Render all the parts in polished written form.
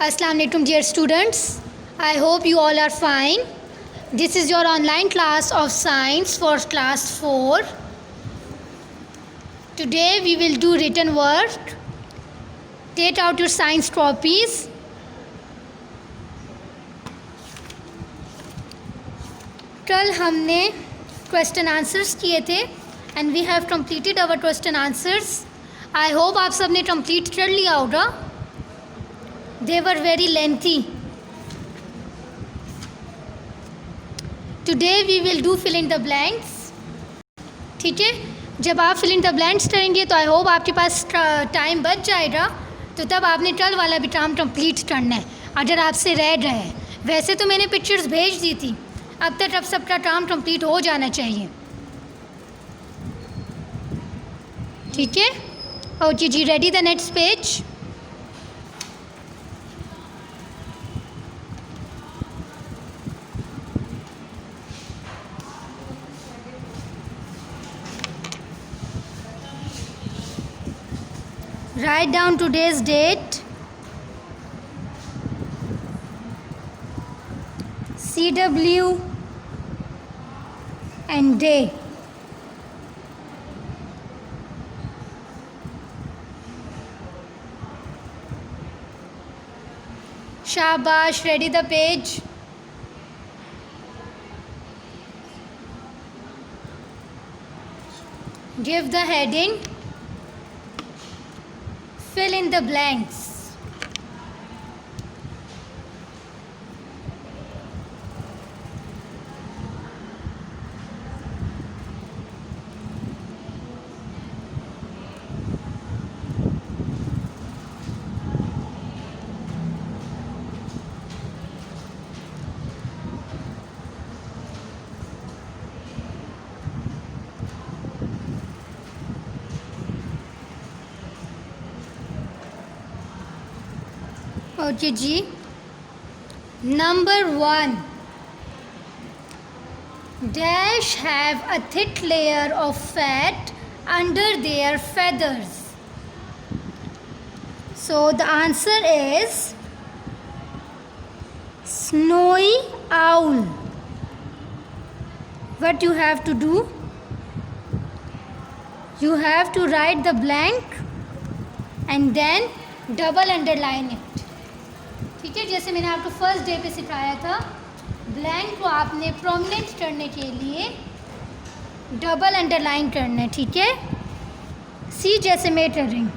Assalamu alaikum dear students. I hope you all are fine. This is your online class of science for class 4. Today we will do written work. Take out your science copies. कल हमने question answers किए थे and we have completed our question answers. I hope आप सब ने complete कर लिया होगा. They were very lengthy. Today we will do fill in the blanks. ठीक है, जब आप फिल इन द ब्लैंक्स करेंगे तो आई होप आपके पास टाइम बच जाएगा. तो तब आपने कल वाला भी काम कंप्लीट करना है अगर आपसे रह रहा है. वैसे तो मैंने पिक्चर्स भेज दी थी, अब तक अब सबका काम कंप्लीट हो जाना चाहिए. ठीक है, okay ji. Ready the next page. Write down today's date, CW and day. Shabash, ready the page. Give the heading. Fill in the blanks. Okay ji. Number 1. Dash have a thick layer of fat under their feathers. So the answer is snowy owl. What you have to do? You have to write the blank and then double underline it. ठीक है, जैसे मैंने आपको first day पे सिखाया था, blank को आपने प्रोमिनेंट करने के लिए डबल अंडरलाइन करना है. ठीक है, सी जैसे मैं कर रही हूँ.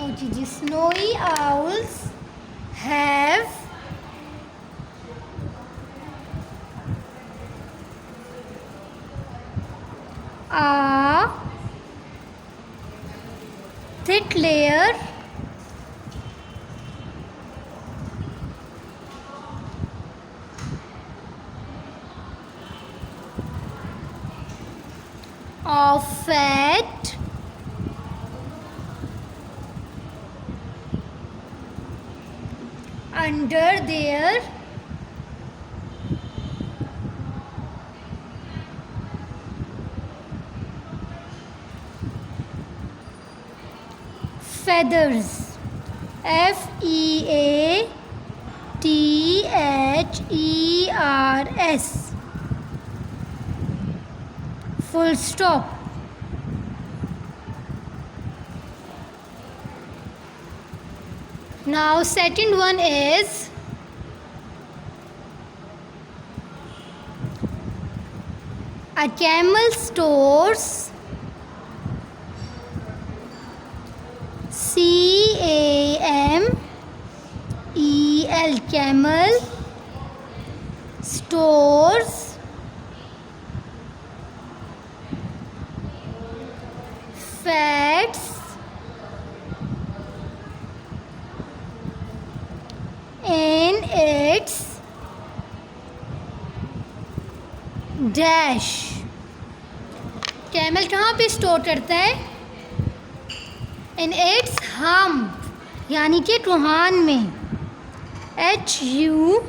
Okay ji. Snowy owls have a thick layer of fat under their feathers. FEATHERS. Full stop. Now second one is a camel stores CAMEL camel stores fats in its dash. Camel कहाँ पे स्टोर करता है? In its hump, यानी कि टुहान में. HUMP.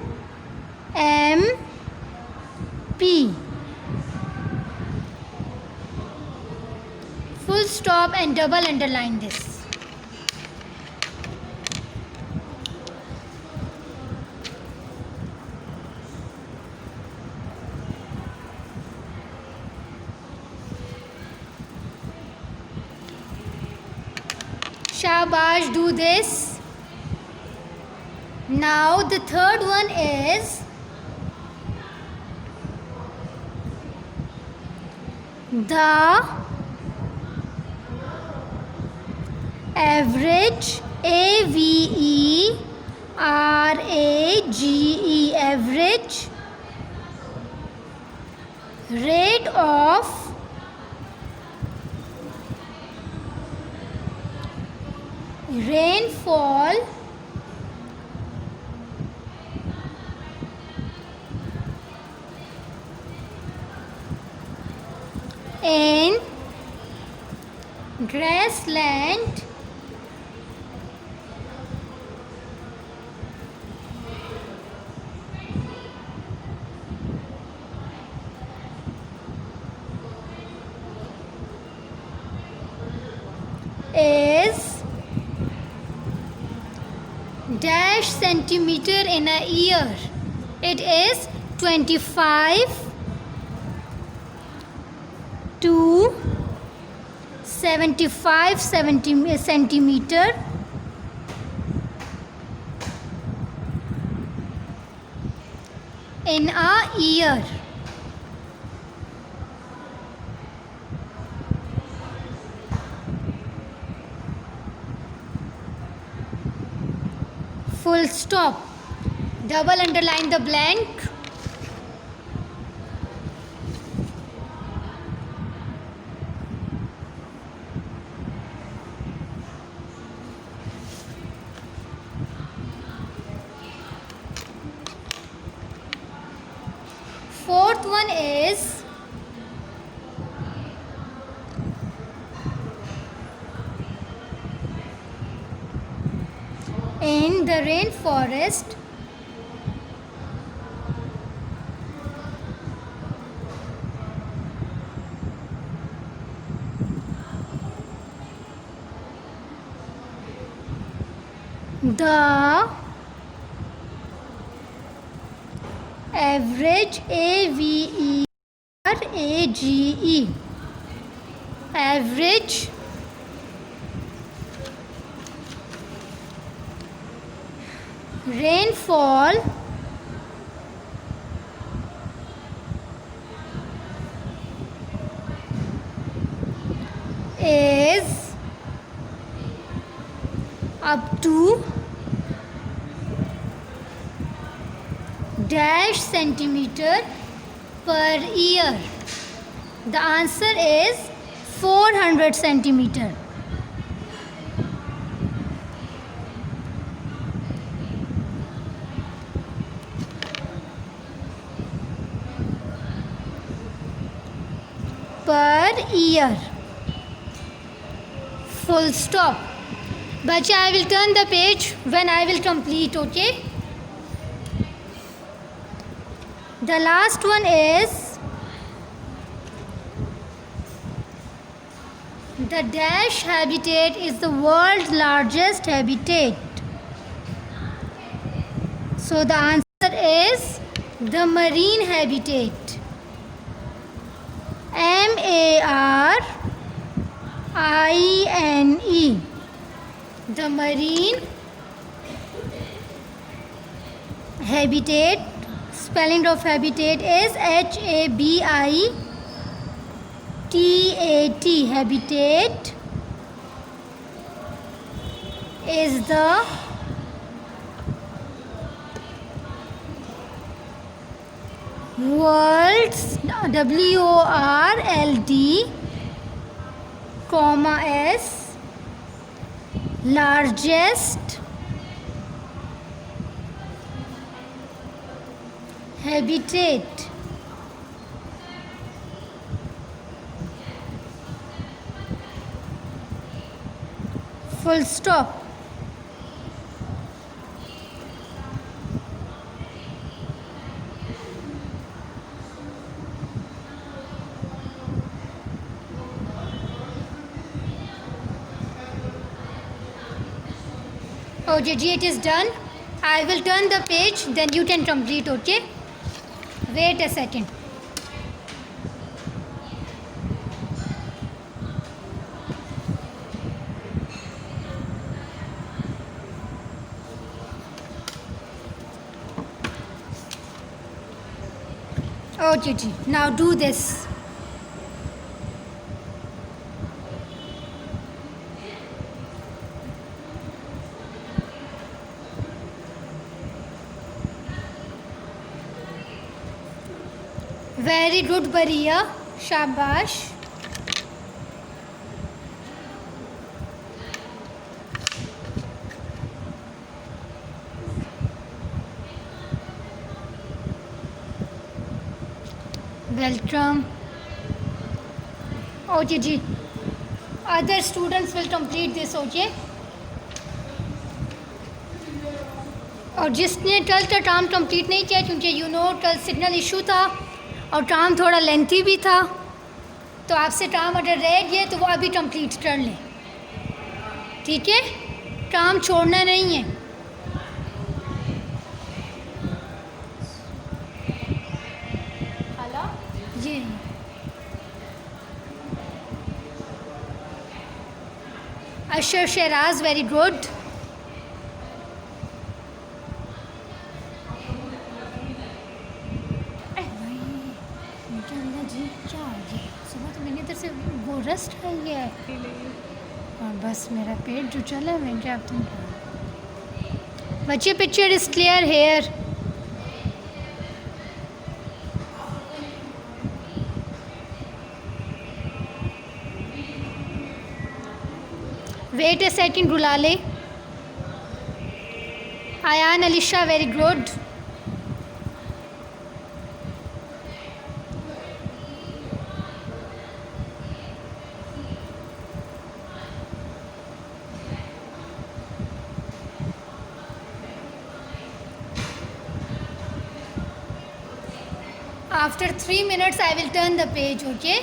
full stop and double underline this. Shabash, do this. Now the third one is the average, AVERAGE, average rate of rainfall in grassland is dash centimeter in a year. It is 25 to 75 centimeter in a year. Full stop. Double underline the blank. Fourth one is in the rainforest the average, AVERAGE, average rainfall is up to dash centimeter per year. The answer is 400 centimeter. Per year. Full stop. Bacha, I will turn the page when I will complete, okay? The last one is the dash habitat is the world's largest habitat. So the answer is the marine habitat. MARINE. The marine habitat, spelling of habitat is HABITAT. Habitat is the world's WORLD, S largest habitat. Full stop. Okay, G, it is done. I will turn the page, then you can complete, okay? Wait a second. Okay, G, now do this. Very good, Bariya. Shabash. Welcome. Okay, Ji. Other students will complete this, okay? और जिसने कल का काम complete नहीं किया क्योंकि कल signal issue था और काम थोड़ा लेंथी भी था, तो आपसे काम अगर रह गया तो वो अभी कंप्लीट कर लें, ठीक है? काम छोड़ना नहीं है. हेलो जी. अशर शहराज, वेरी गुड. रस्ट है ये और बस मेरा पेट जो चला है मैं क्या अब तुम बच्चे picture is clear here. Wait a second Gulale. Ayaan Alisha, very good. After 3 minutes, I will turn the page, okay?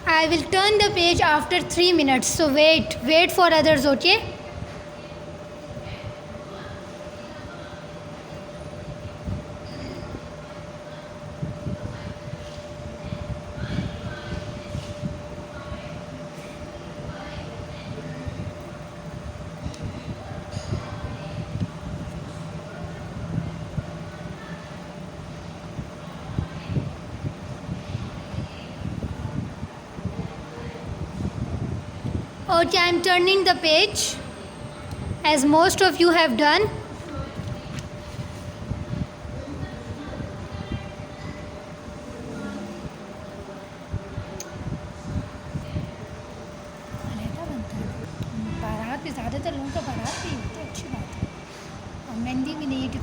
I will turn the page after 3 minutes. So wait for others, okay? Okay, I am turning the page as most of you have done. बारात भी ज़्यादातर लोगों का बारात भी होती है, अच्छी बात है. और मेहंदी भी नहीं है कि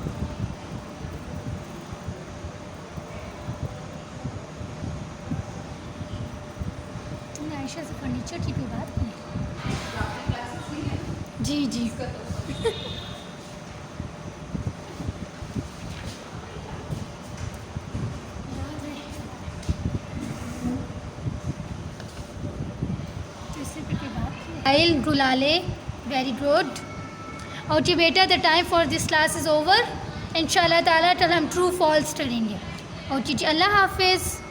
तुमने आयशा से फर्नीचर की कोई बात नहीं. जी जी. I'll Gulale, very good. Okay बेटा, the time for this class is over. इंशाल्लाह ताला कल हम ट्रू फॉल्स करेंगे. ओके जी, अल्लाह हाफिज़.